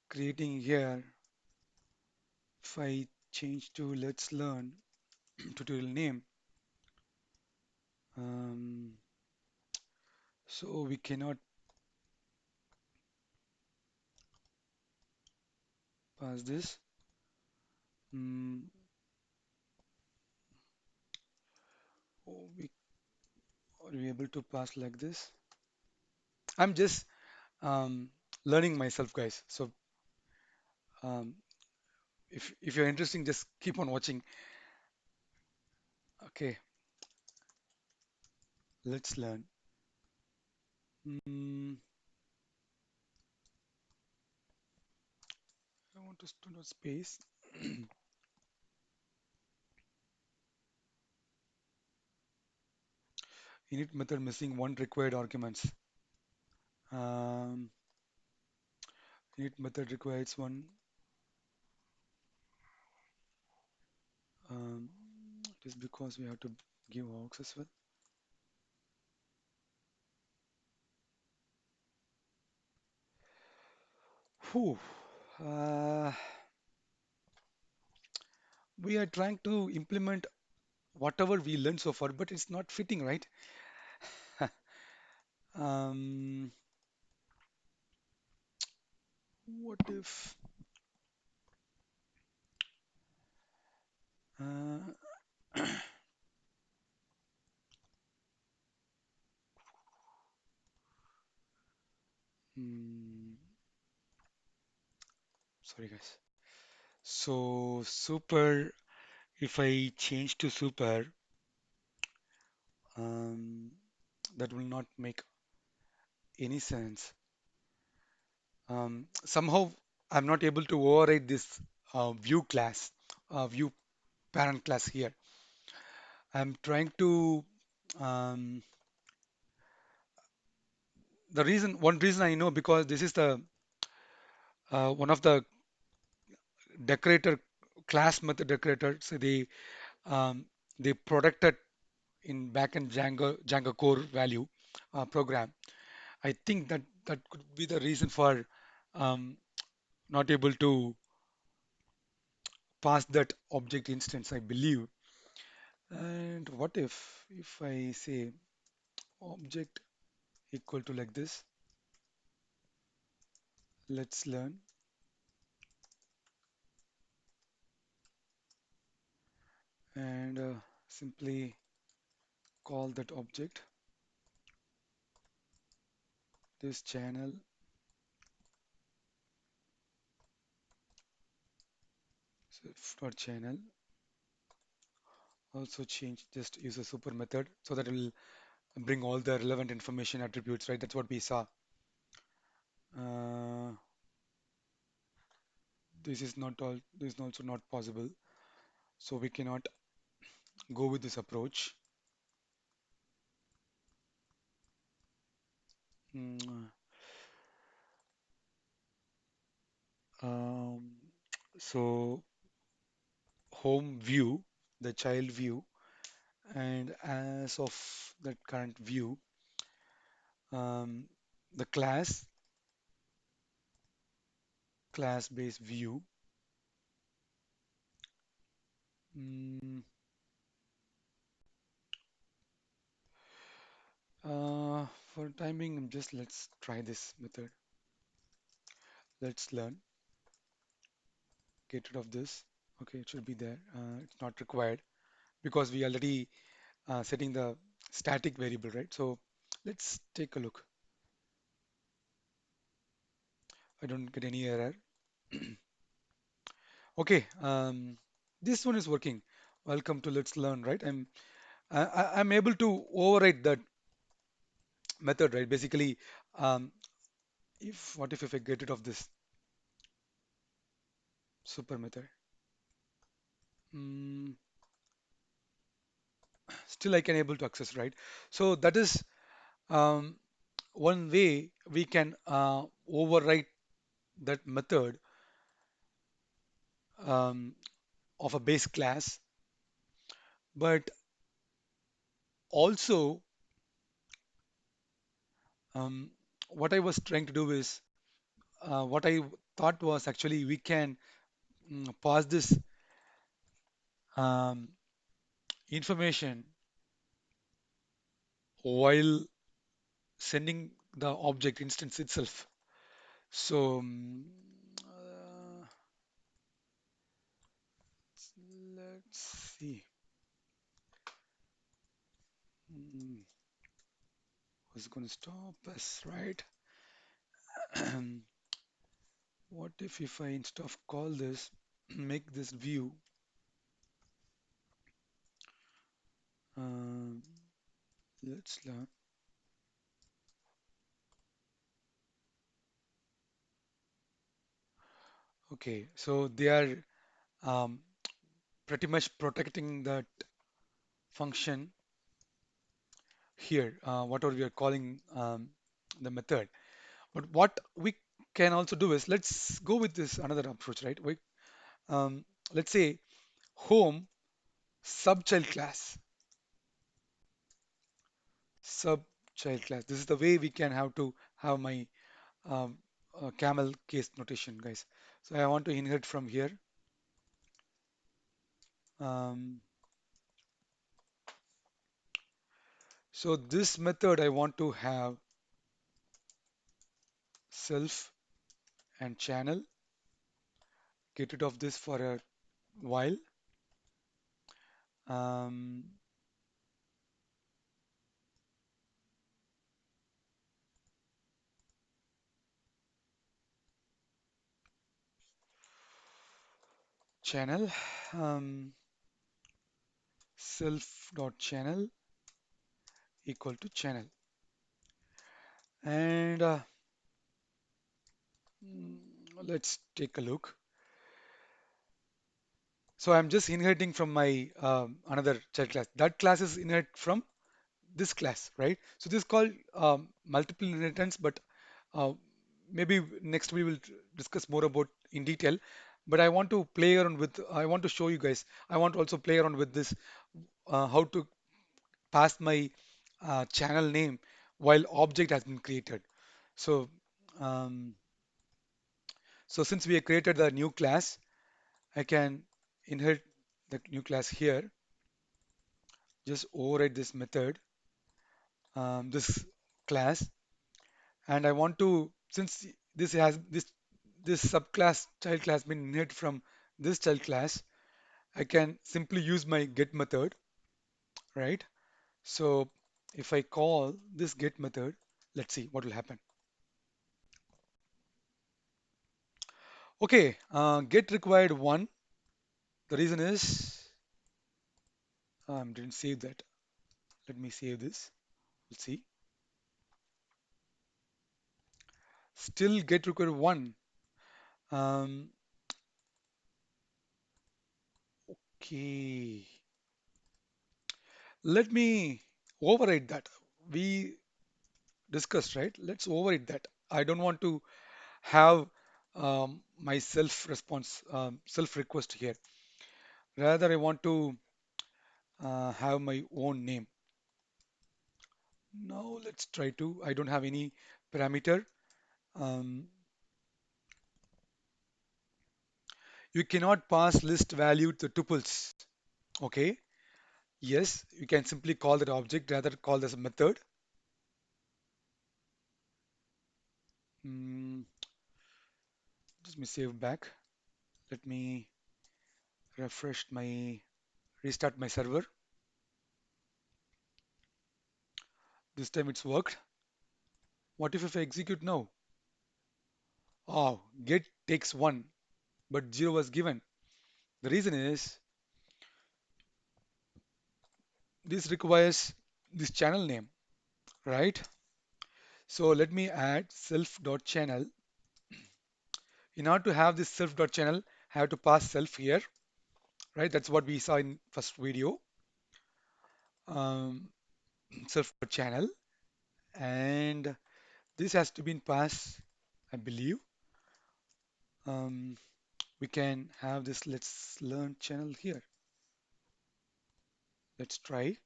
creating here, if I change to let's learn tutorial name, um, so we cannot pass this. Mm, oh, are we able to pass like this? I'm just um, learning myself, guys. So um, if you're interested, just keep on watching. Okay, let's learn. Mm, I want to do not space. Init method missing one required arguments. Um, init method requires one. Um, it is because we have to give args as well. Whew. Uh, we are trying to implement whatever we learned so far, but it's not fitting, right? Um, what if? Uh, hmm, sorry, guys. So super, if I change to super, um, that will not make any sense. Somehow I'm not able to override this view class, view parent class here. I'm trying to, um, one reason I know because this is the one of the decorator class method decorator. So um, they protected in backend Django core value program. I think that could be the reason for um, not able to pass that object instance, I believe. And what if I say object equal to like this, let's learn and simply call that object this channel self.channel. Also change just use a super method so that it will bring all the relevant information attributes, right? That's what we saw. Uh, this is not all. This is also not possible. So we cannot go with this approach. Mm, um, so home view, the child view, and as of that current view, um, the class-based view. Mm, for timing, just let's try this method. Let's learn. Get rid of this. Okay, it should be there. It's not required because we already setting the static variable, right? So let's take a look. I don't get any error. Okay, this one is working. Welcome to Let's Learn, right? I'm able to override that method, right? Basically, um, If what if I get rid of this super method? Mm, still I can able to access, right? So that is um, one way we can overwrite that method um, of a base class. But also, um, what I was trying to do is, what I thought was actually we can pass this um, information while sending the object instance itself. So let's see. Mm, what's going to stop us, right? What if I instead of call this, make this view, um, let's learn. Okay, so they are um, pretty much protecting that function here, whatever we are calling the method. But what we can also do is let's go with this another approach, right? Um, let's say home subchild class, subchild class. This is the way we can have to have my um, camel case notation, guys. So I want to inherit from here. Um, so this method I want to have self and channel. Get rid of this for a while. Um, channel self dot channel equal to channel. And mm, let's take a look. So I'm just inheriting from my another child class. That class is inherit from this class, right? So this is called multiple inheritance, but uh, maybe next we will discuss more about in detail. But I want to play around with, I want to show you guys, I want to also play around with this, how to pass my channel name while object has been created. So, um, so since we have created the new class, I can inherit the new class here, just override this method, this class, and I want to, since this has this subclass child class been inherited from this child class, I can simply use my get method, right? So if I call this get method, let's see what will happen. Okay, get required one. The reason is didn't save that. Let me save this. We'll see. Still get required one. Um, okay, let me override that. We discussed, right? Let's override that. I don't want to have my self response, self request here. Rather, I want to have my own name. Now let's try to. I don't have any parameter. Um, you cannot pass list value to tuples. Okay. Yes, you can simply call that object, rather call this a method. Mm, let me save back. Let me refresh my, restart my server. This time it's worked. What if I execute now? Oh, get takes one, but zero was given. The reason is this requires this channel name, right? So let me add self.channel. In order to have this self.channel, I have to pass self here, right? That's what we saw in first video. Um, self.channel, and this has to be passed, I believe. Um, we can have this let's learn channel here. Let's try.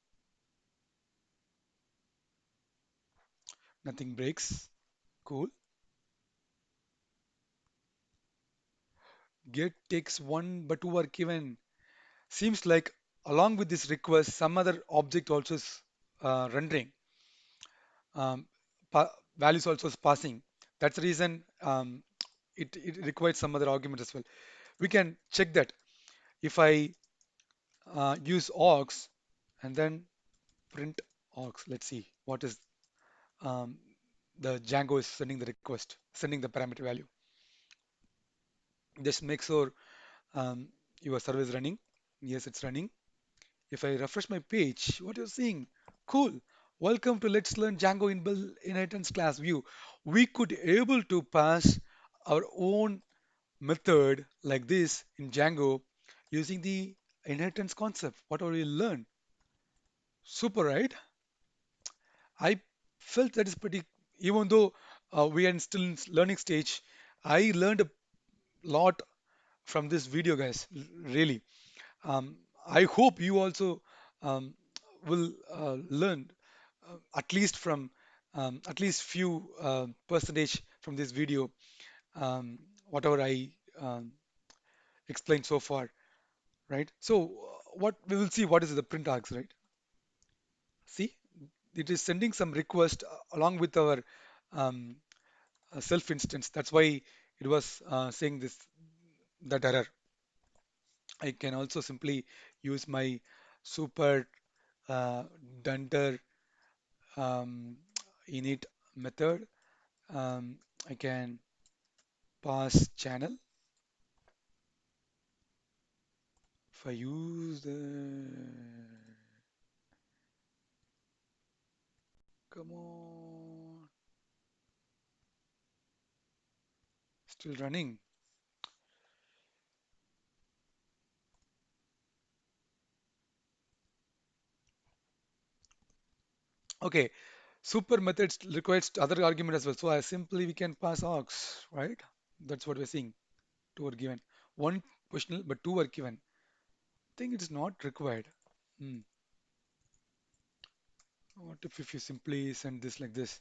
Nothing breaks. Cool. Get takes one but two are given. Seems like along with this request, some other object also is rendering. Um, values also is passing. That's the reason it requires some other argument as well. We can check that if I use args and then print args. Let's see what is um, the Django is sending the request, sending the parameter value. Just make sure um, your server is running. Yes, it's running. If I refresh my page, what you're seeing? Cool. Welcome to Let's Learn Django Inbuilt Inheritance Class View. We could able to pass our own method like this in Django using the inheritance concept. What we learned. Super, right? I felt that is pretty, even though we are still in learning stage, I learned a lot from this video, guys. Really. Um, I hope you also um, will learn at least from at least few percentage from this video, um, whatever I explained so far, right? So what we will see what is the print args, right? See, it is sending some request along with our um, self instance. That's why it was saying this that error. I can also simply use my super uh, dunder um, init method. Um, I can pass channel. If I use the come on, still running. Okay, super methods requires other argument as well. So I simply we can pass args, right? That's what we're seeing. Two are given. One questionable, but two are given. I think it is not required. Hmm. What if you simply send this like this?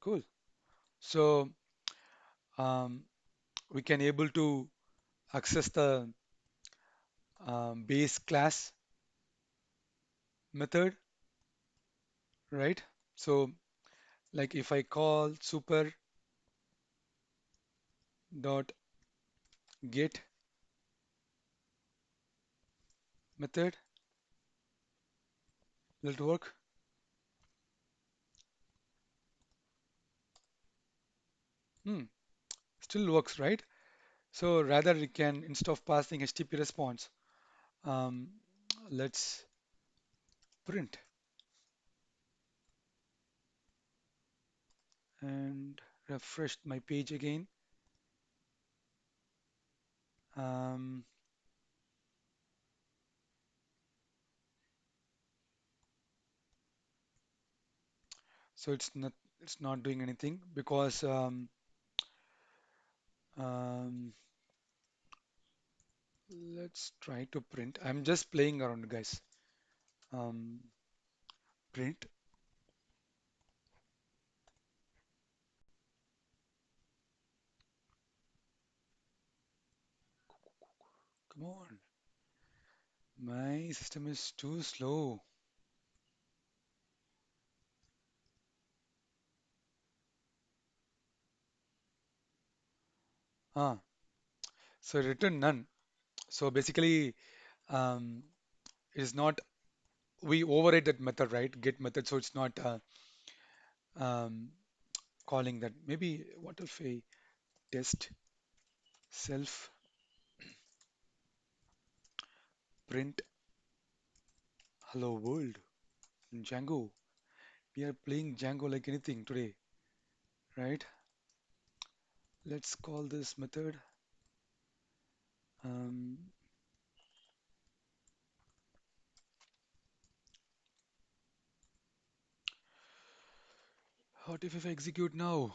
Cool. So um, we can able to access the base class method, right? So like if I call super dot get method, will it work? Hmm. Still works, right? So rather we can instead of passing HTTP response, um, let's print and refresh my page again. Um, so it's not doing anything because um, let's try to print. I'm just playing around, guys. Um, print. Come on. My system is too slow. Ah, so return none. So basically, um, it is not. We override that method, right? Get method. So it's not um, calling that. Maybe what if I test self print Hello world in Django. We are playing Django like anything today, right? Let's call this method um, what if I execute now?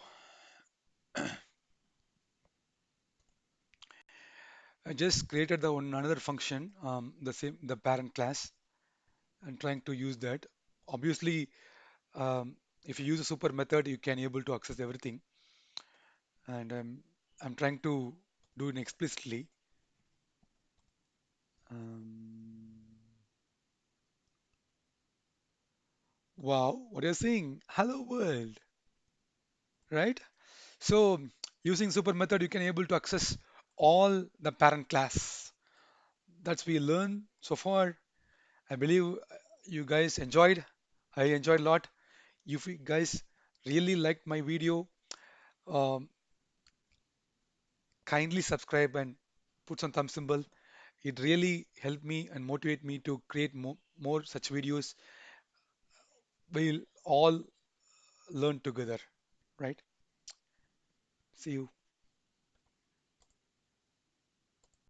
I just created the one another function, the same the parent class, and trying to use that. Obviously, if you use a super method, you can able to access everything, and I'm trying to do it explicitly. Um, wow, what are you saying? Hello world, right? So using super method, you can able to access all the parent class. That's we learn so far. I believe you guys enjoyed. I enjoyed a lot. If you guys really liked my video, um, kindly subscribe and put some thumb symbol. It really helped me and motivate me to create more such videos. We'll all learn together, right? See you.